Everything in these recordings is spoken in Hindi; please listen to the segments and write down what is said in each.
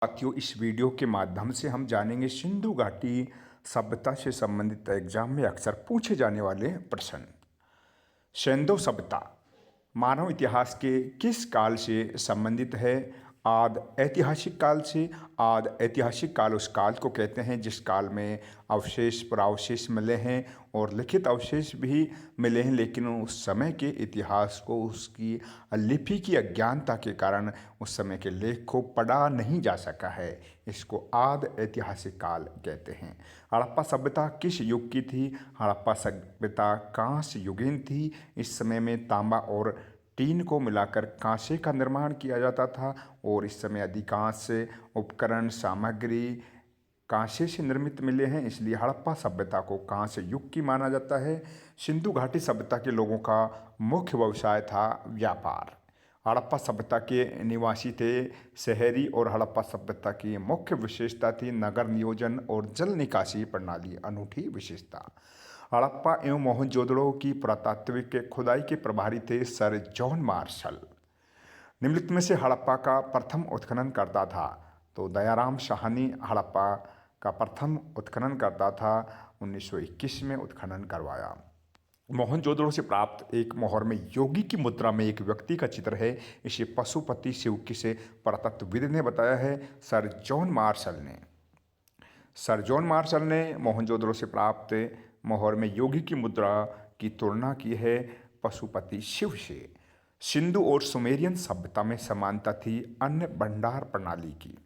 साथियों, इस वीडियो के माध्यम से हम जानेंगे सिंधु घाटी सभ्यता से संबंधित एग्जाम में अक्सर पूछे जाने वाले प्रश्न। सिंधु सभ्यता मानव इतिहास के किस काल से संबंधित है? आद ऐतिहासिक काल से। आद ऐतिहासिक काल उस काल को कहते हैं जिस काल में अवशेष पुरावशेष मिले हैं और लिखित अवशेष भी मिले हैं, लेकिन उस समय के इतिहास को उसकी लिपि की अज्ञानता के कारण उस समय के लेख को पढ़ा नहीं जा सका है। इसको आद ऐतिहासिक काल कहते हैं। हड़प्पा सभ्यता किस युग की थी? हड़प्पा सभ्यता कांस्य युगीन थी। इस समय में तांबा और टीन को मिलाकर कांसे का निर्माण किया जाता था और इस समय अधिकांश उपकरण सामग्री कांसे से निर्मित मिले हैं, इसलिए हड़प्पा सभ्यता को कांस्य युग की माना जाता है। सिंधु घाटी सभ्यता के लोगों का मुख्य व्यवसाय था व्यापार। हड़प्पा सभ्यता के निवासी थे शहरी और हड़प्पा सभ्यता की मुख्य विशेषता थी नगर नियोजन और जल निकासी प्रणाली। अनूठी विशेषता। हड़प्पा एवं मोहनजोदड़ो की पुरातात्विक खुदाई के प्रभारी थे सर जॉन मार्शल। निम्नलिखित में से हड़प्पा का प्रथम उत्खनन करता था? तो दयाराम साहनी हड़प्पा का प्रथम उत्खनन करता था। 1921 में उत्खनन करवाया। मोहनजोदड़ो से प्राप्त एक मोहर में योगी की मुद्रा में एक व्यक्ति का चित्र है। इसे पशुपति शिव किसे पुरातत्वविद ने बताया है? सर जॉन मार्शल ने। सर जॉन मार्शल ने मोहनजोदड़ो से प्राप्त मोहर में योगी की मुद्रा की तुलना की है पशुपति शिव से। सिंधु और सुमेरियन सभ्यता में समानता थी अन्न भंडार प्रणाली की।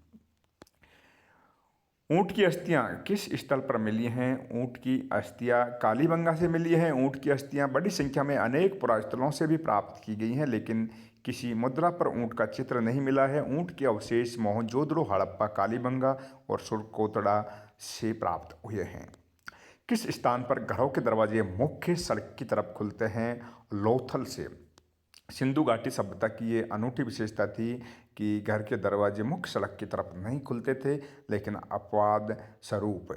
ऊंट की अस्थियां किस स्थल पर मिली हैं? ऊंट की अस्थियां कालीबंगा से मिली हैं। ऊंट की अस्थियां बड़ी संख्या में अनेक पुरास्थलों से भी प्राप्त की गई हैं, लेकिन किसी मुद्रा पर ऊंट का चित्र नहीं मिला है। ऊंट के अवशेष मोहनजोदड़ो, हड़प्पा, कालीबंगा और सुरकोटड़ा से प्राप्त हुए हैं। किस स्थान पर घरों के दरवाजे मुख्य सड़क की तरफ खुलते हैं? लोथल से। सिंधु घाटी सभ्यता की ये अनूठी विशेषता थी कि घर के दरवाजे मुख्य सड़क की तरफ नहीं खुलते थे, लेकिन अपवाद स्वरूप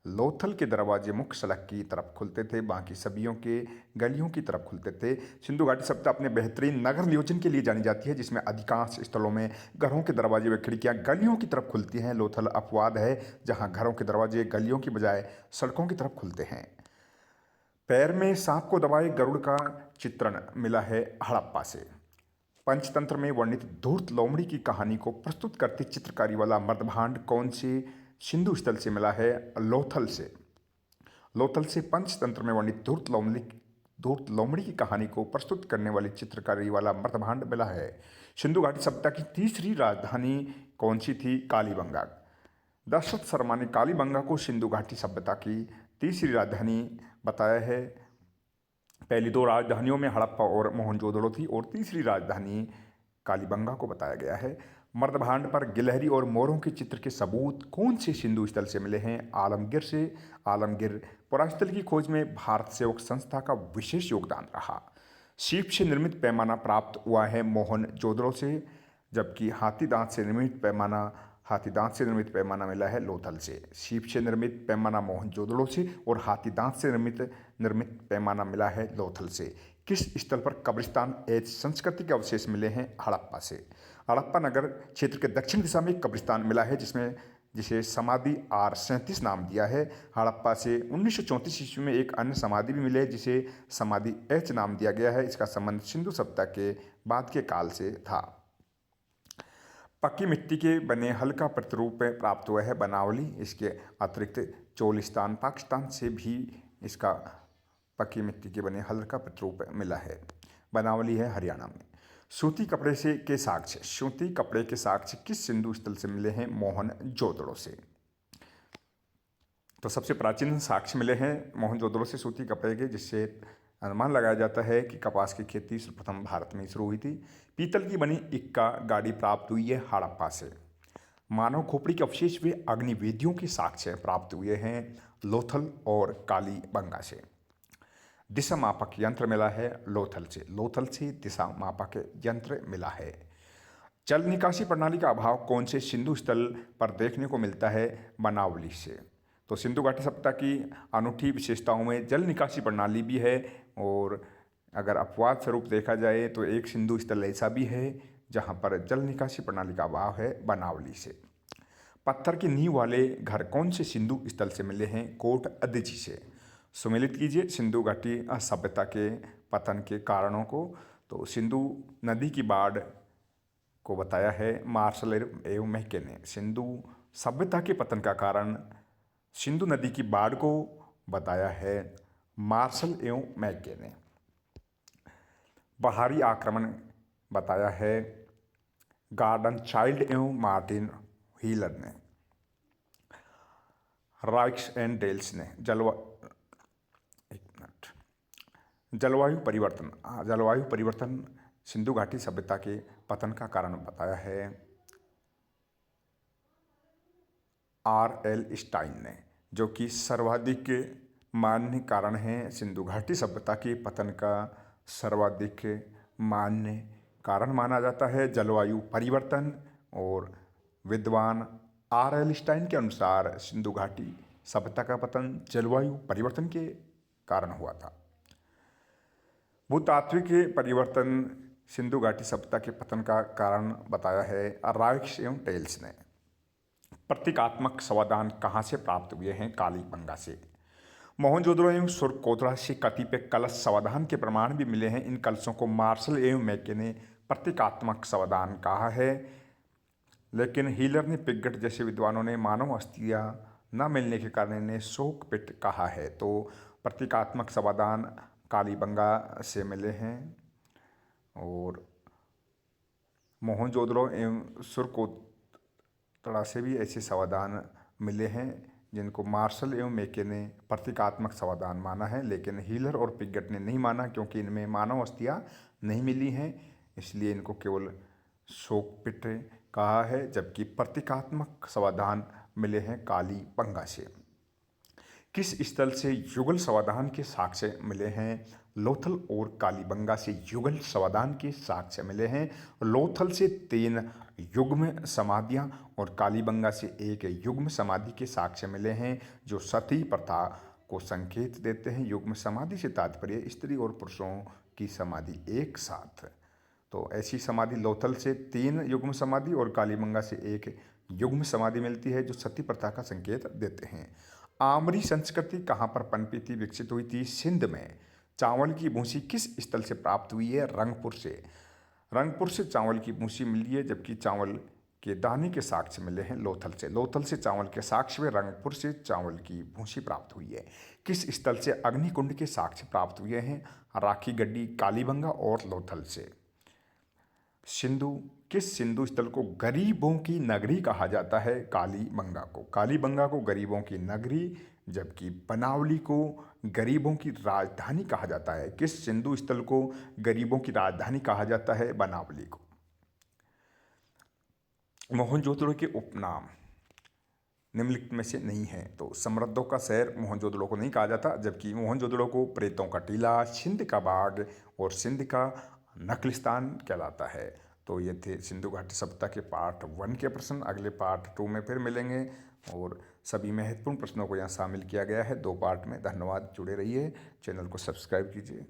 लोथल के दरवाजे मुख्य सड़क की तरफ खुलते थे, बाकी सभियों के गलियों की तरफ खुलते थे। सिंधु घाटी सभ्यता अपने बेहतरीन नगर नियोजन के लिए जानी जाती है, जिसमें अधिकांश स्थलों में घरों के दरवाजे व खिड़कियां गलियों की तरफ खुलती हैं। लोथल अपवाद है जहां घरों के दरवाजे गलियों की बजाय सड़कों की तरफ खुलते हैं। पैर में सांप को दबाए गरुड़ का चित्रण मिला है हड़प्पा से। पंचतंत्र में वर्णित धूर्त लोमड़ी की कहानी को प्रस्तुत करती चित्रकारी वाला मर्दभांड कौन से सिंधु स्थल से मिला है? लोथल से। लोथल से पंचतंत्र में वर्णित धूर्त लोमड़ी की कहानी को प्रस्तुत करने वाली चित्रकारी वाला मर्दभांड मिला है। सिंधु घाटी सभ्यता की तीसरी राजधानी कौन सी थी? कालीबंगा। दशरथ शर्मा ने कालीबंगा को सिंधु घाटी सभ्यता की तीसरी राजधानी बताया है। पहली दो राजधानियों में हड़प्पा और मोहनजोदड़ो थी और तीसरी राजधानी कालीबंगा को बताया गया है। मर्दभांड पर गिलहरी और मोरों के चित्र के सबूत कौन से सिंधु स्थल से मिले हैं? आलमगीर से। आलमगीर पुरास्थल की खोज में भारत सेवक संस्था का विशेष योगदान रहा। सीप से निर्मित पैमाना प्राप्त हुआ है मोहनजोदड़ो से, जबकि हाथी दांत से निर्मित पैमाना मिला है लोथल से। सीप से निर्मित पैमाना मोहनजोदड़ो से और हाथी दांत से निर्मित पैमाना मिला है लोथल से। किस स्थल पर कब्रिस्तान एज संस्कृति के अवशेष मिले हैं? हड़प्पा से। हड़प्पा नगर क्षेत्र के दक्षिण दिशा में एक कब्रिस्तान मिला है जिसे समाधि R37 नाम दिया है। हड़प्पा से 1934 ईस्वी में एक अन्य समाधि भी मिली है जिसे समाधि H नाम दिया गया है। इसका संबंध सिंधु सभ्यता के बाद के काल से था। पक्की मिट्टी के बने हल्का प्रतिरूप प्राप्त हुआ है बनावली। इसके अतिरिक्त चोलिस्तान पाकिस्तान से भी इसका पक्की मिट्टी के बने हल्का प्रतिरूप मिला है। बनावली है हरियाणा में। सूती कपड़े के साक्ष्य। सूती कपड़े के साक्ष्य किस सिंधु स्थल से मिले हैं? मोहनजोदड़ो से। तो सबसे प्राचीन साक्ष्य मिले हैं मोहनजोदड़ो से सूती कपड़े के, जिससे अनुमान लगाया जाता है कि कपास की खेती सर्वप्रथम भारत में शुरू हुई थी। पीतल की बनी इक्का गाड़ी प्राप्त हुई है हड़प्पा से। मानव खोपड़ी के अवशेष वे अग्निवेदियों के साक्ष्य प्राप्त हुए हैं लोथल और कालीबंगा से। दिशा मापक यंत्र मिला है लोथल से। लोथल से दिशा मापक यंत्र मिला है। जल निकासी प्रणाली का अभाव कौन से सिंधु स्थल पर देखने को मिलता है? बनावली से। तो सिंधु घाटी सभ्यता की अनूठी विशेषताओं में जल निकासी प्रणाली भी है, और अगर अपवाद स्वरूप देखा जाए तो एक सिंधु स्थल ऐसा भी है जहां पर जल निकासी प्रणाली का अभाव है, बनावली से। पत्थर की नींव वाले घर कौन से सिंधु स्थल से मिले हैं? कोट अदिची से। सुमेलित कीजिए सिंधु घाटी सभ्यता के पतन के कारणों को। तो सिंधु नदी की बाढ़ को बताया है मार्शल एवं मैके ने। सिंधु सभ्यता के पतन का कारण सिंधु नदी की बाढ़ को बताया है मार्शल एवं मैके ने। बाहरी आक्रमण बताया है गॉर्डन चाइल्ड एवं मार्टिन हीलर ने। राइक्स एंड डेल्स ने जलवायु परिवर्तन सिंधु घाटी सभ्यता के पतन का कारण बताया है R.L. स्टाइन ने, जो कि सर्वाधिक मान्य कारण है। सिंधु घाटी सभ्यता के पतन का सर्वाधिक मान्य कारण माना जाता है जलवायु परिवर्तन। और विद्वान R.L. स्टाइन के अनुसार सिंधु घाटी सभ्यता का पतन जलवायु परिवर्तन के कारण हुआ था। भूतात्विक परिवर्तन सिंधु घाटी सभ्यता के पतन का कारण बताया है राइक्स एवं टेल्स ने। प्रतीकात्मक समाधान कहाँ से प्राप्त हुए हैं? कालीबंगा से। मोहनजोदड़ो एवं सुरकोतला से कतिपय कलश समाधान के प्रमाण भी मिले हैं। इन कलशों को मार्शल एवं मैके ने प्रतीकात्मक समाधान कहा है, लेकिन हीलर ने पिगट जैसे विद्वानों ने मानव अस्थियां न मिलने के कारण इन्हें शोक पिट कहा है। तो प्रतीकात्मक समाधान कालीबंगा से मिले हैं। और मोहनजोदड़ो एवं सुरकोतला से भी ऐसे समाधान मिले हैं जिनको मार्शल एवं मैके ने प्रतीकात्मक समाधान माना है, लेकिन हीलर और पिगट ने नहीं माना, क्योंकि इनमें मानव अस्थियां नहीं मिली हैं, इसलिए इनको केवल शोकपिट कहा है। जबकि प्रतीकात्मक समाधान मिले हैं कालीबंगा से। किस स्थल से युगल समाधान के साक्ष्य मिले हैं? लोथल और कालीबंगा से युगल समाधान के साक्ष्य मिले हैं। लोथल से 3 युग्म समाधियां और कालीबंगा से 1 युग्म समाधि के साक्ष्य मिले हैं, जो सती प्रथा को संकेत देते हैं। युग्म समाधि से तात्पर्य स्त्री और पुरुषों की समाधि एक साथ। तो ऐसी समाधि लोथल से 3 युग्म समाधि और कालीबंगा से 1 युग्म समाधि मिलती है, जो सती प्रथा का संकेत देते हैं। आमरी संस्कृति कहाँ पर पनपी थी, विकसित हुई थी? सिंध में। चावल की भूसी किस स्थल से प्राप्त हुई है? रंगपुर से। रंगपुर से चावल की भूसी मिली है, जबकि चावल के दाने के साक्ष्य मिले हैं लोथल से। लोथल से चावल के साक्ष्य में रंगपुर से चावल की भूसी प्राप्त हुई है। किस स्थल से अग्निकुंड के साक्ष्य प्राप्त हुए हैं? राखी गड्डी, कालीबंगा और लोथल से। किस सिंधु स्थल को गरीबों की नगरी कहा जाता है? कालीबंगा को। कालीबंगा को गरीबों की नगरी, जबकि बनावली को गरीबों की राजधानी कहा जाता है। किस सिंधु स्थल को गरीबों की राजधानी कहा जाता है? बनावली को। मोहनजोदड़ो के उपनाम निम्नलिखित में से नहीं है। तो समृद्धों का शहर मोहनजोदड़ो को नहीं कहा जाता, जबकि मोहनजोदड़ो को प्रेतों का टीला, सिंध का बाग और सिंध का नखलिस्तान कहलाता है। तो ये थे सिंधु घाटी सभ्यता के पार्ट 1 के प्रश्न। अगले पार्ट 2 में फिर मिलेंगे और सभी महत्वपूर्ण प्रश्नों को यहाँ शामिल किया गया है 2 पार्ट में। धन्यवाद, जुड़े रहिए, चैनल को सब्सक्राइब कीजिए।